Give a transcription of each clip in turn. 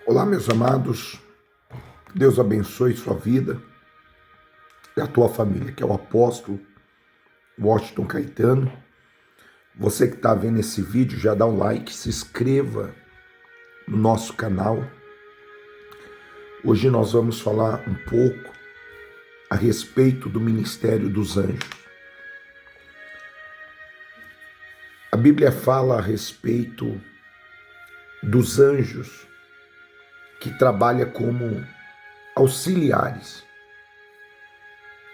Olá, meus amados, Deus abençoe sua vida e a tua família, que é o apóstolo Washington Caetano. Você que está vendo esse vídeo, já dá um like, se inscreva no nosso canal. Hoje nós vamos falar um pouco a respeito do ministério dos anjos. A Bíblia fala a respeito dos anjos que trabalham como auxiliares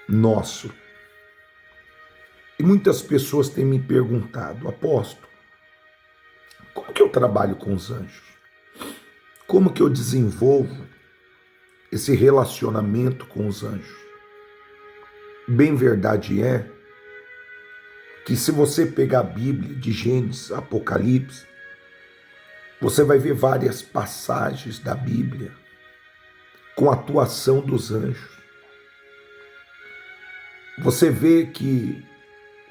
nosso. E muitas pessoas têm me perguntado: apóstolo, como que eu trabalho com os anjos? Como que eu desenvolvo esse relacionamento com os anjos? Bem verdade é que se você pegar a Bíblia de Gênesis, Apocalipse, você vai ver várias passagens da Bíblia com a atuação dos anjos. Você vê que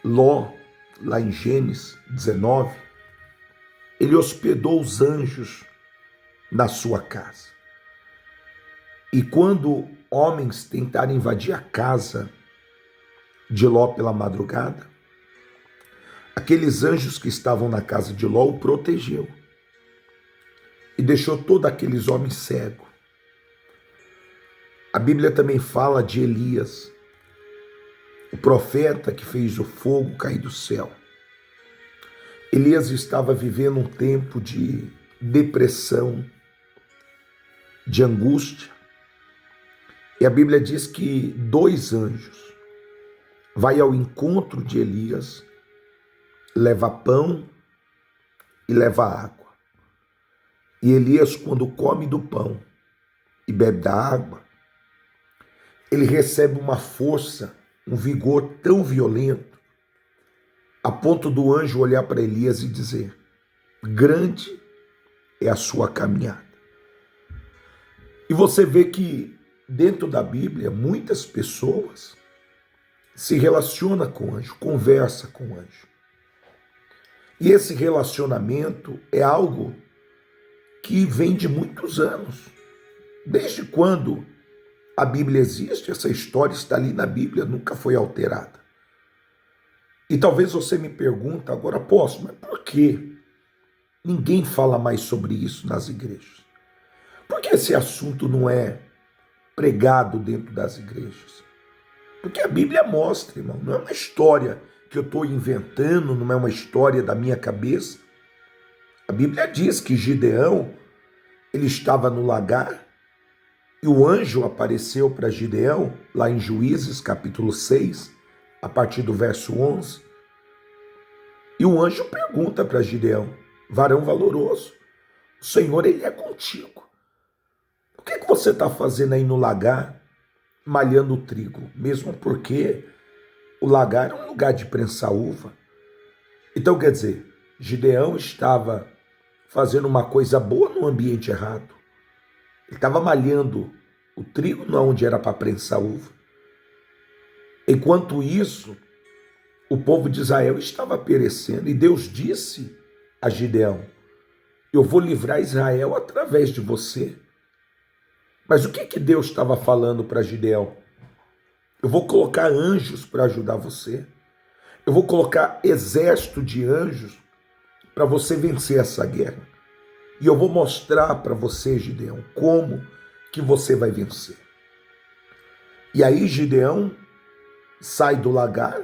Ló, lá em Gênesis 19, ele hospedou os anjos na sua casa. E quando homens tentaram invadir a casa de Ló pela madrugada, aqueles anjos que estavam na casa de Ló o protegeu e deixou todos aqueles homens cegos. A Bíblia também fala de Elias, o profeta que fez o fogo cair do céu. Elias estava vivendo um tempo de depressão, de angústia. E a Bíblia diz que 2 anjos vai ao encontro de Elias, leva pão e leva água. E Elias, quando come do pão e bebe da água, ele recebe uma força, um vigor tão violento, a ponto do anjo olhar para Elias e dizer: grande é a sua caminhada. E você vê que dentro da Bíblia, muitas pessoas se relacionam com o anjo, conversam com o anjo. E esse relacionamento é algo que vem de muitos anos. Desde quando a Bíblia existe, essa história está ali na Bíblia, nunca foi alterada. E talvez você me pergunte agora: apóstolo, mas por que ninguém fala mais sobre isso nas igrejas? Por que esse assunto não é pregado dentro das igrejas? Porque a Bíblia mostra, irmão, não é uma história que eu estou inventando, não é uma história da minha cabeça. A Bíblia diz que Gideão, ele estava no lagar e o anjo apareceu para Gideão, lá em Juízes, capítulo 6, a partir do verso 11. E o anjo pergunta para Gideão: varão valoroso, o Senhor, ele é contigo. O que você está fazendo aí no lagar, malhando o trigo? Mesmo porque o lagar é um lugar de prensar uva. Então, quer dizer, Gideão estava fazendo uma coisa boa no ambiente errado. Ele estava malhando o trigo não onde era para prensar uva. Enquanto isso, o povo de Israel estava perecendo. E Deus disse a Gideão: eu vou livrar Israel através de você. Mas o que Deus estava falando para Gideão? Eu vou colocar anjos para ajudar você. Eu vou colocar exército de anjos para você vencer essa guerra. E eu vou mostrar para você, Gideão, como que você vai vencer. E aí Gideão sai do lagar,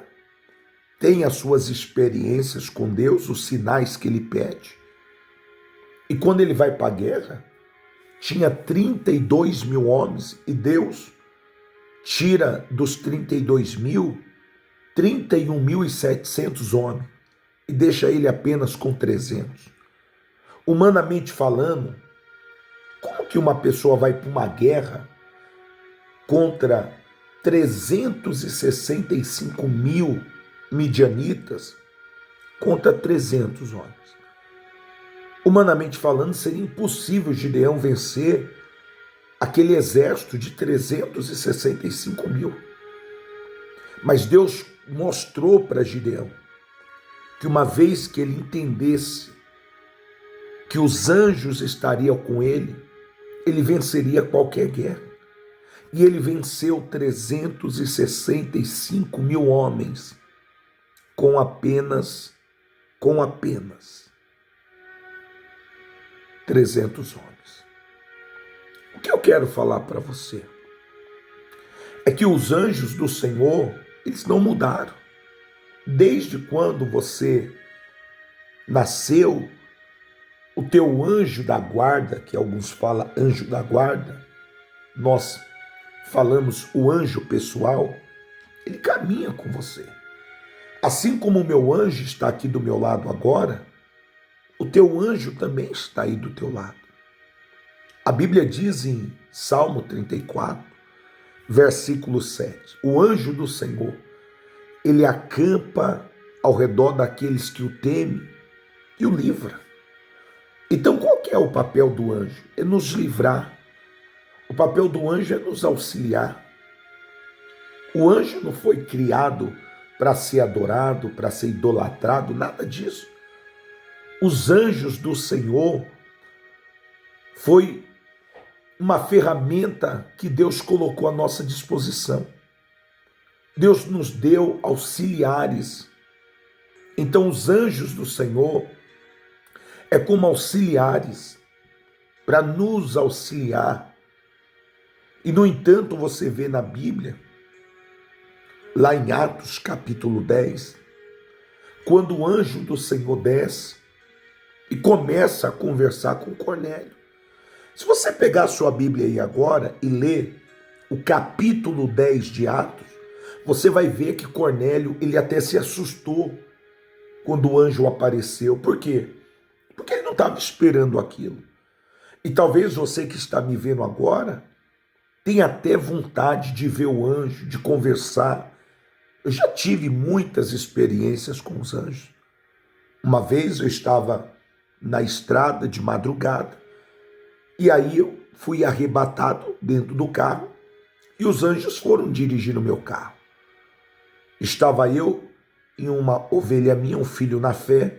tem as suas experiências com Deus, os sinais que ele pede. E quando ele vai para a guerra, tinha 32 mil homens e Deus tira dos 32 mil, 31.700 homens e deixa ele apenas com 300. Humanamente falando, como que uma pessoa vai para uma guerra contra 365 mil midianitas contra 300 homens? Humanamente falando, seria impossível Gideão vencer aquele exército de 365 mil. Mas Deus mostrou para Gideão que uma vez que ele entendesse que os anjos estariam com ele, ele venceria qualquer guerra. E ele venceu 365 mil homens com apenas 300 homens. O que eu quero falar para você é que os anjos do Senhor, eles não mudaram. Desde quando você nasceu, o teu anjo da guarda, que alguns falam anjo da guarda, nós falamos o anjo pessoal, ele caminha com você. Assim como o meu anjo está aqui do meu lado agora, o teu anjo também está aí do teu lado. A Bíblia diz em Salmo 34, versículo 7, o anjo do Senhor, ele acampa ao redor daqueles que o temem e o livra. Então, qual que é o papel do anjo? É nos livrar. O papel do anjo é nos auxiliar. O anjo não foi criado para ser adorado, para ser idolatrado, nada disso. Os anjos do Senhor foi uma ferramenta que Deus colocou à nossa disposição. Deus nos deu auxiliares. Então, os anjos do Senhor é como auxiliares para nos auxiliar. E, no entanto, você vê na Bíblia, lá em Atos capítulo 10, quando o anjo do Senhor desce e começa a conversar com Cornélio. Se você pegar a sua Bíblia aí agora e ler o capítulo 10 de Atos, você vai ver que Cornélio, ele até se assustou quando o anjo apareceu. Por quê? Porque ele não estava esperando aquilo. E talvez você que está me vendo agora tenha até vontade de ver o anjo, de conversar. Eu já tive muitas experiências com os anjos. Uma vez eu estava na estrada de madrugada, e aí eu fui arrebatado dentro do carro, e os anjos foram dirigir o meu carro. Estava eu em uma ovelha minha, um filho na fé,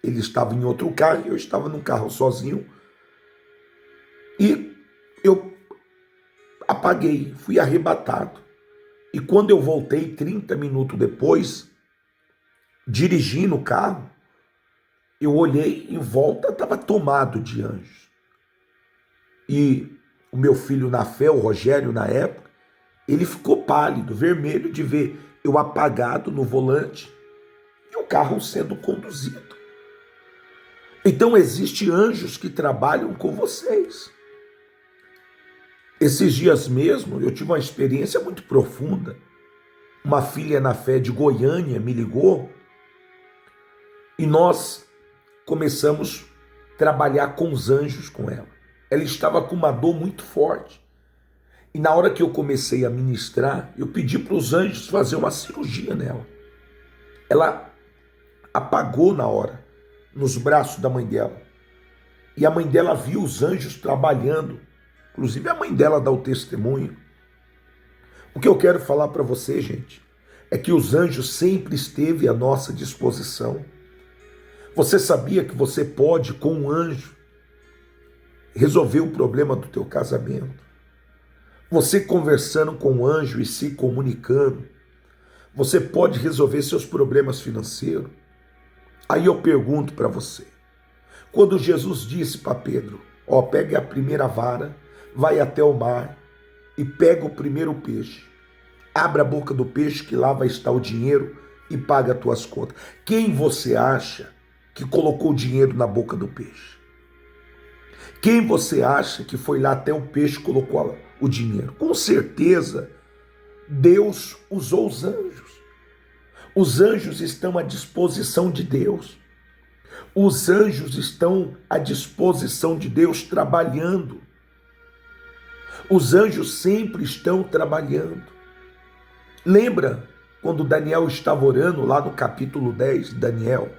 ele estava em outro carro, e eu estava num carro sozinho, e eu apaguei, fui arrebatado. E quando eu voltei, 30 minutos depois, dirigindo o carro, eu olhei em volta, estava tomado de anjos. E o meu filho na fé, o Rogério, na época, ele ficou pálido, vermelho, de ver eu apagado no volante e o carro sendo conduzido. Então, existem anjos que trabalham com vocês. Esses dias mesmo, eu tive uma experiência muito profunda. Uma filha na fé de Goiânia me ligou e nós começamos a trabalhar com os anjos com ela. Ela estava com uma dor muito forte. E na hora que eu comecei a ministrar, eu pedi para os anjos fazer uma cirurgia nela. Ela apagou na hora, nos braços da mãe dela. E a mãe dela viu os anjos trabalhando. Inclusive a mãe dela dá o testemunho. O que eu quero falar para você, gente, é que os anjos sempre esteve à nossa disposição. Você sabia que você pode, com um anjo, resolver o problema do teu casamento? Você conversando com um anjo e se comunicando, você pode resolver seus problemas financeiros. Aí eu pergunto para você, quando Jesus disse para Pedro, pegue a primeira vara, vai até o mar e pega o primeiro peixe. Abra a boca do peixe que lá vai estar o dinheiro e paga as tuas contas. Quem você acha que colocou o dinheiro na boca do peixe? Quem você acha que foi lá até o peixe e colocou o dinheiro? Com certeza, Deus usou os anjos. Os anjos estão à disposição de Deus. Os anjos estão à disposição de Deus trabalhando. Os anjos sempre estão trabalhando. Lembra quando Daniel estava orando lá no capítulo 10 de Daniel?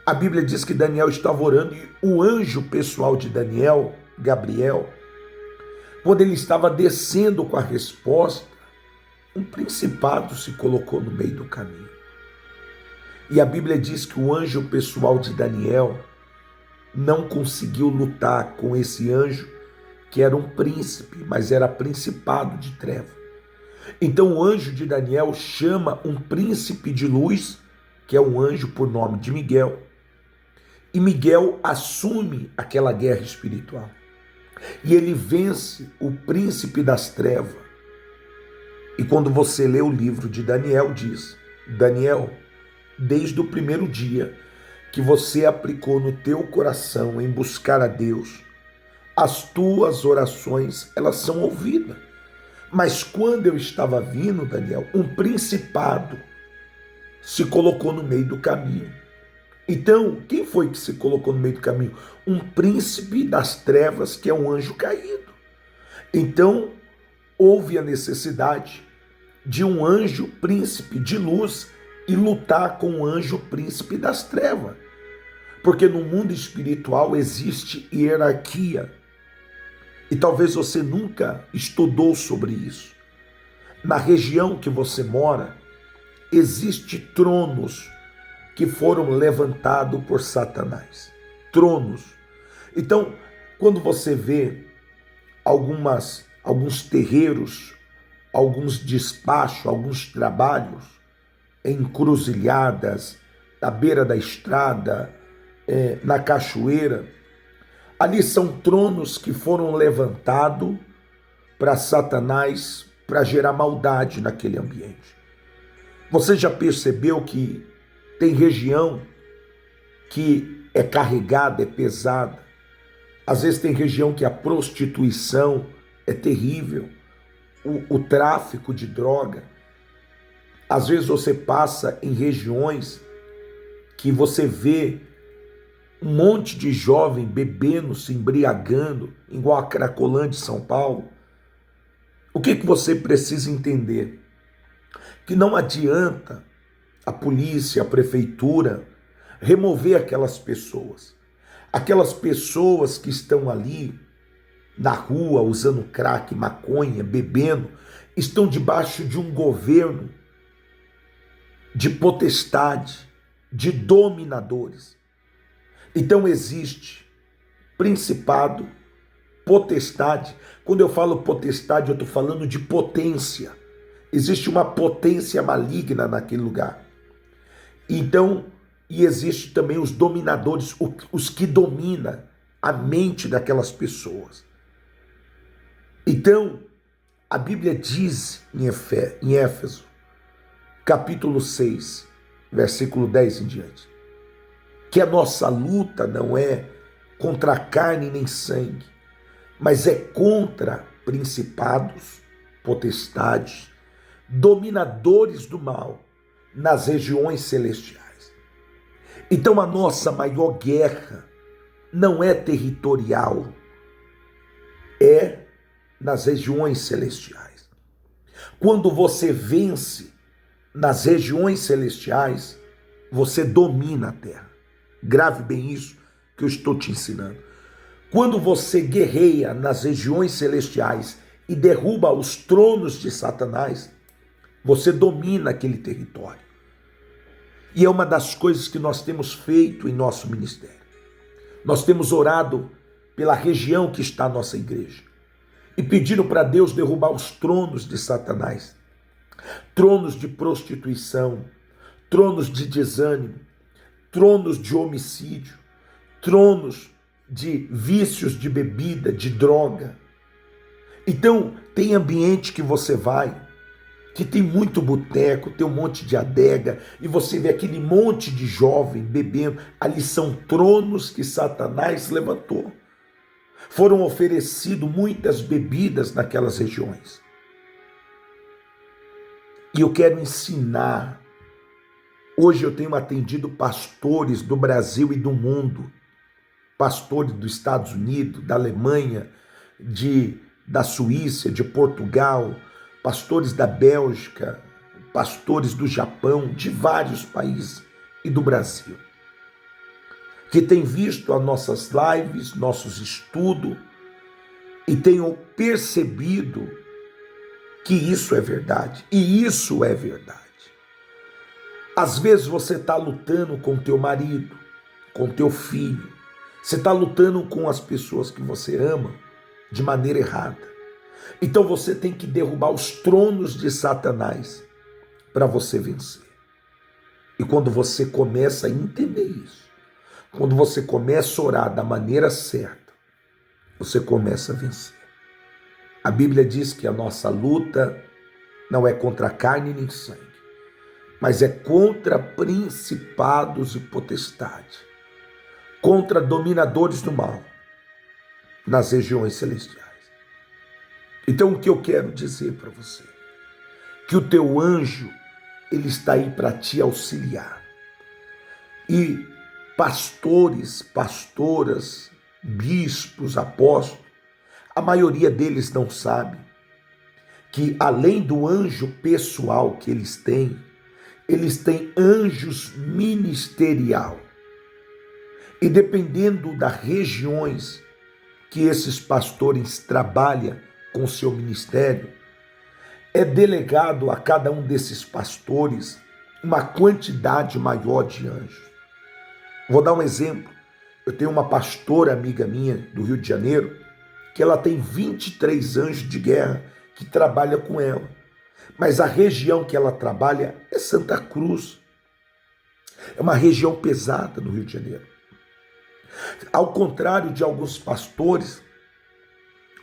A Bíblia diz que Daniel estava orando e o anjo pessoal de Daniel, Gabriel, quando ele estava descendo com a resposta, um principado se colocou no meio do caminho. E a Bíblia diz que o anjo pessoal de Daniel não conseguiu lutar com esse anjo que era um príncipe, mas era principado de treva. Então o anjo de Daniel chama um príncipe de luz, que é um anjo por nome de Miguel, e Miguel assume aquela guerra espiritual. E ele vence o príncipe das trevas. E quando você lê o livro de Daniel, diz: Daniel, desde o primeiro dia que você aplicou no teu coração em buscar a Deus, as tuas orações, elas são ouvidas. Mas quando eu estava vindo, Daniel, um principado se colocou no meio do caminho. Então, quem foi que se colocou no meio do caminho? Um príncipe das trevas, que é um anjo caído. Então, houve a necessidade de um anjo príncipe de luz e lutar com o anjo príncipe das trevas. Porque no mundo espiritual existe hierarquia. E talvez você nunca estudou sobre isso. Na região que você mora, existe tronos que foram levantados por Satanás. Tronos. Então, quando você vê alguns terreiros, alguns despachos, alguns trabalhos, encruzilhadas, à beira da estrada, na cachoeira, ali são tronos que foram levantados para Satanás, para gerar maldade naquele ambiente. Você já percebeu que tem região que é carregada, é pesada? Às vezes tem região que a prostituição é terrível, o tráfico de droga. Às vezes você passa em regiões que você vê um monte de jovem bebendo, se embriagando, igual a Cracolândia de São Paulo. O que você precisa entender? Que não adianta a polícia, a prefeitura remover aquelas pessoas. Aquelas pessoas que estão ali na rua usando crack, maconha, bebendo, estão debaixo de um governo de potestade, de dominadores. Então existe principado, potestade. Quando eu falo potestade, eu estou falando de potência. Existe uma potência maligna naquele lugar. Então, e existe também os dominadores, os que dominam a mente daquelas pessoas. Então, a Bíblia diz em Éfeso, capítulo 6, versículo 10 em diante, que a nossa luta não é contra carne nem sangue, mas é contra principados, potestades, dominadores do mal nas regiões celestiais. Então a nossa maior guerra não é territorial, é nas regiões celestiais. Quando você vence nas regiões celestiais, você domina a terra. Grave bem isso que eu estou te ensinando. Quando você guerreia nas regiões celestiais e derruba os tronos de Satanás, você domina aquele território. E é uma das coisas que nós temos feito em nosso ministério. Nós temos orado pela região que está a nossa igreja e pedindo para Deus derrubar os tronos de Satanás, tronos de prostituição, tronos de desânimo, tronos de homicídio, tronos de vícios de bebida, de droga. Então, tem ambiente que você vai, que tem muito boteco, tem um monte de adega, e você vê aquele monte de jovem bebendo. Ali são tronos que Satanás levantou. Foram oferecidas muitas bebidas naquelas regiões. E eu quero ensinar. Hoje eu tenho atendido pastores do Brasil e do mundo, pastores dos Estados Unidos, da Alemanha, da Suíça, de Portugal, pastores da Bélgica, pastores do Japão, de vários países e do Brasil, que têm visto as nossas lives, nossos estudos e tenham percebido que isso é verdade. E isso é verdade. Às vezes você está lutando com teu marido, com teu filho, você está lutando com as pessoas que você ama, de maneira errada. Então você tem que derrubar os tronos de Satanás para você vencer. E quando você começa a entender isso, quando você começa a orar da maneira certa, você começa a vencer. A Bíblia diz que a nossa luta não é contra carne nem sangue, mas é contra principados e potestades, contra dominadores do mal nas regiões celestiais. Então o que eu quero dizer para você? Que o teu anjo, ele está aí para te auxiliar. E pastores, pastoras, bispos, apóstolos, a maioria deles não sabe que além do anjo pessoal que eles têm anjos ministerial. E dependendo das regiões que esses pastores trabalham com seu ministério, é delegado a cada um desses pastores uma quantidade maior de anjos. Vou dar um exemplo. Eu tenho uma pastora amiga minha do Rio de Janeiro, que ela tem 23 anjos de guerra que trabalham com ela. Mas a região que ela trabalha é Santa Cruz. É uma região pesada no Rio de Janeiro. Ao contrário de alguns pastores,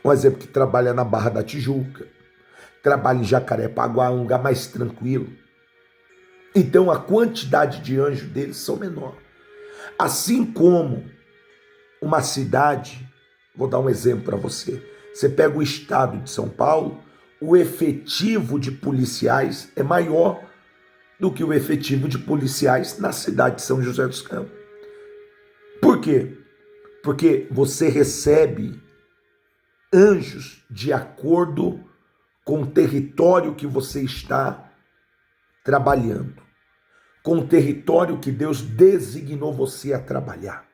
um exemplo que trabalha na Barra da Tijuca, trabalha em Jacarepaguá, um lugar mais tranquilo. Então a quantidade de anjos deles são menor. Assim como uma cidade, vou dar um exemplo para você. Você pega o estado de São Paulo, o efetivo de policiais é maior do que o efetivo de policiais na cidade de São José dos Campos. Por quê? Porque você recebe anjos de acordo com o território que você está trabalhando, com o território que Deus designou você a trabalhar.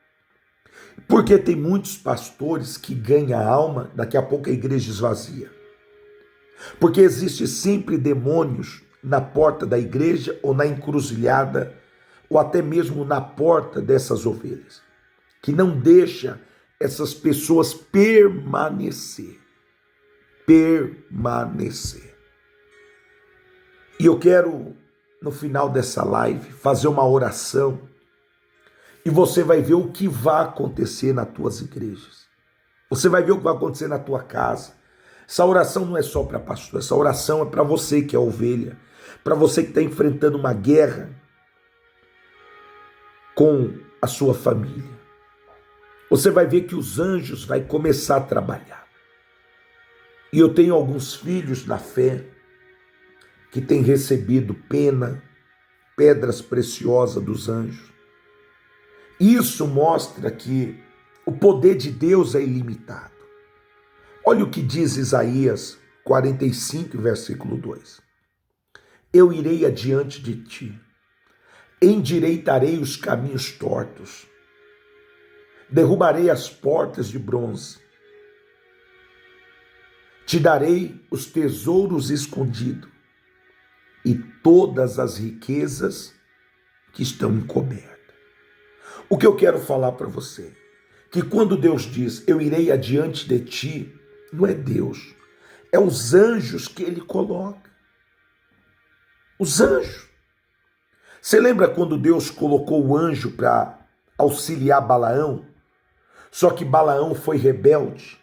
Porque tem muitos pastores que ganham alma, daqui a pouco a igreja esvazia. Porque existe sempre demônios na porta da igreja ou na encruzilhada, ou até mesmo na porta dessas ovelhas, que não deixa essas pessoas permanecer. E eu quero, no final dessa live, fazer uma oração e você vai ver o que vai acontecer nas tuas igrejas. Você vai ver o que vai acontecer na tua casa. Essa oração não é só para pastor, essa oração é para você que é ovelha, para você que está enfrentando uma guerra com a sua família. Você vai ver que os anjos vão começar a trabalhar. E eu tenho alguns filhos na fé que têm recebido pedras preciosas dos anjos. Isso mostra que o poder de Deus é ilimitado. Olha o que diz Isaías 45, versículo 2. Eu irei adiante de ti, endireitarei os caminhos tortos, derrubarei as portas de bronze, te darei os tesouros escondidos e todas as riquezas que estão encobertas. O que eu quero falar para você, que quando Deus diz, eu irei adiante de ti, não é Deus, é os anjos que ele coloca. Os anjos. Você lembra quando Deus colocou o anjo para auxiliar Balaão? Só que Balaão foi rebelde,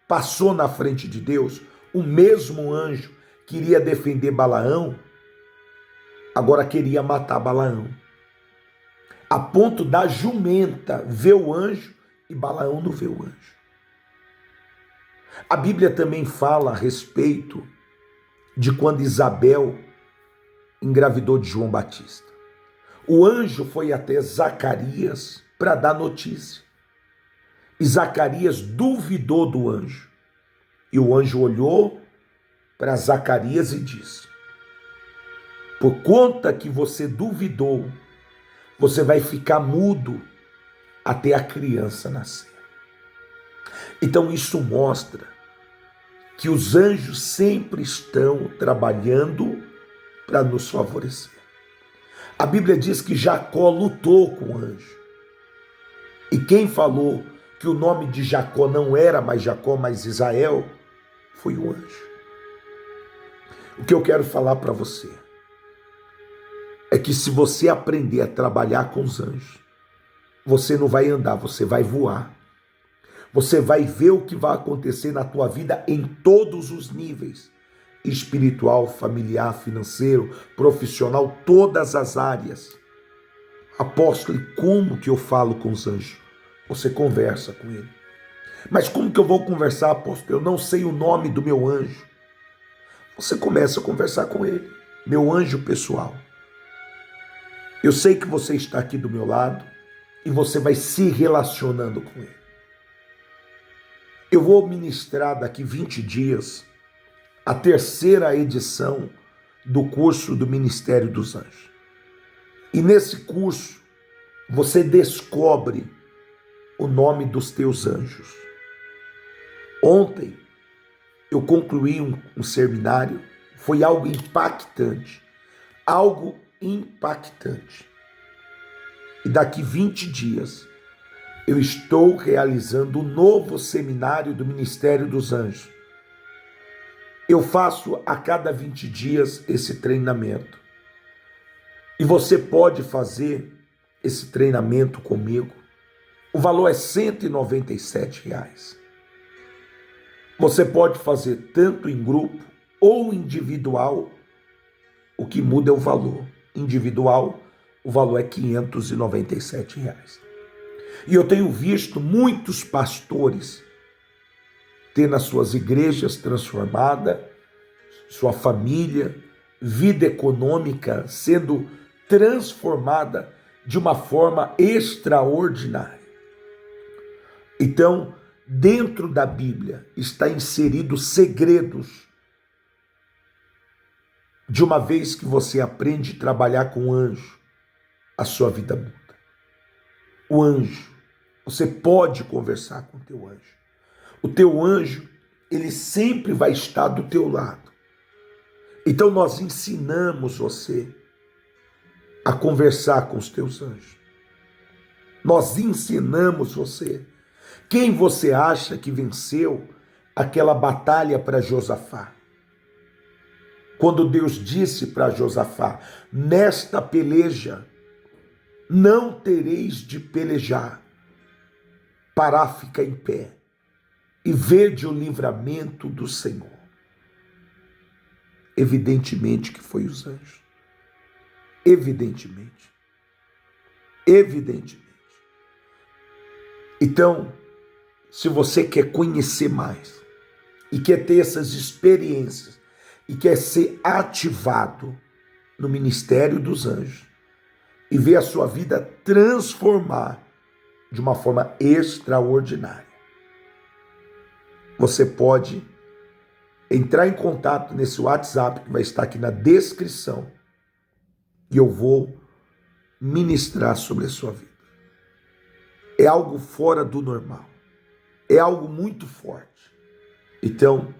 passou na frente de Deus, o mesmo anjo queria defender Balaão, agora queria matar Balaão. A ponto da jumenta ver o anjo e Balaão não vê o anjo. A Bíblia também fala a respeito de quando Isabel engravidou de João Batista. O anjo foi até Zacarias para dar notícia. E Zacarias duvidou do anjo. E o anjo olhou para Zacarias e disse: por conta que você duvidou, você vai ficar mudo até a criança nascer. Então isso mostra que os anjos sempre estão trabalhando para nos favorecer. A Bíblia diz que Jacó lutou com o anjo. E quem falou que que o nome de Jacó não era mais Jacó, mas Israel, foi o anjo. O que eu quero falar para você é que se você aprender a trabalhar com os anjos, você não vai andar, você vai voar. Você vai ver o que vai acontecer na tua vida em todos os níveis. Espiritual, familiar, financeiro, profissional, todas as áreas. Apóstolo, e como que eu falo com os anjos? Você conversa com ele. Mas como que eu vou conversar, apóstolo? Eu não sei o nome do meu anjo. Você começa a conversar com ele. Meu anjo pessoal. Eu sei que você está aqui do meu lado e você vai se relacionando com ele. Eu vou ministrar daqui 20 dias a terceira edição do curso do Ministério dos Anjos. E nesse curso você descobre o nome dos teus anjos. Ontem eu concluí um seminário, foi algo impactante, algo impactante. E daqui 20 dias eu estou realizando um novo seminário do Ministério dos Anjos. Eu faço a cada 20 dias esse treinamento. E você pode fazer esse treinamento comigo. O valor é R$ 197. Você pode fazer tanto em grupo ou individual. O que muda é o valor. Individual, o valor é R$ 597. E eu tenho visto muitos pastores ter nas suas igrejas transformada, sua família, vida econômica sendo transformada de uma forma extraordinária. Então, dentro da Bíblia está inseridos segredos. De uma vez que você aprende a trabalhar com o anjo, a sua vida muda. O anjo, você pode conversar com o teu anjo. O teu anjo, ele sempre vai estar do teu lado. Então nós ensinamos você a conversar com os teus anjos. Nós ensinamos você. Quem você acha que venceu aquela batalha para Josafá? Quando Deus disse para Josafá, nesta peleja não tereis de pelejar, Pará fica em pé e vede o livramento do Senhor. Evidentemente que foi os anjos. Evidentemente. Então, se você quer conhecer mais e quer ter essas experiências e quer ser ativado no ministério dos anjos e ver a sua vida transformar de uma forma extraordinária, você pode entrar em contato nesse WhatsApp que vai estar aqui na descrição e eu vou ministrar sobre a sua vida. É algo fora do normal. É algo muito forte. Então,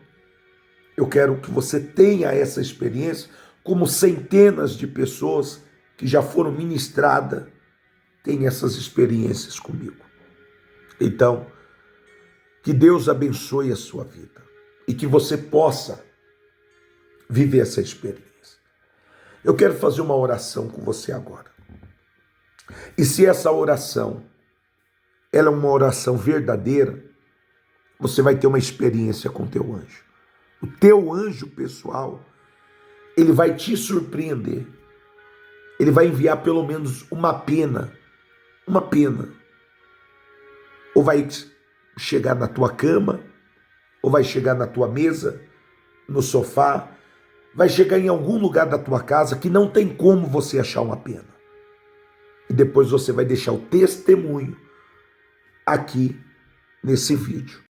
eu quero que você tenha essa experiência, como centenas de pessoas que já foram ministradas têm essas experiências comigo. Então, que Deus abençoe a sua vida e que você possa viver essa experiência. Eu quero fazer uma oração com você agora. E se essa oração ela é uma oração verdadeira, você vai ter uma experiência com o teu anjo. O teu anjo pessoal, ele vai te surpreender. Ele vai enviar pelo menos uma pena. Ou vai chegar na tua cama, ou vai chegar na tua mesa, no sofá, vai chegar em algum lugar da tua casa que não tem como você achar uma pena. E depois você vai deixar o testemunho aqui nesse vídeo.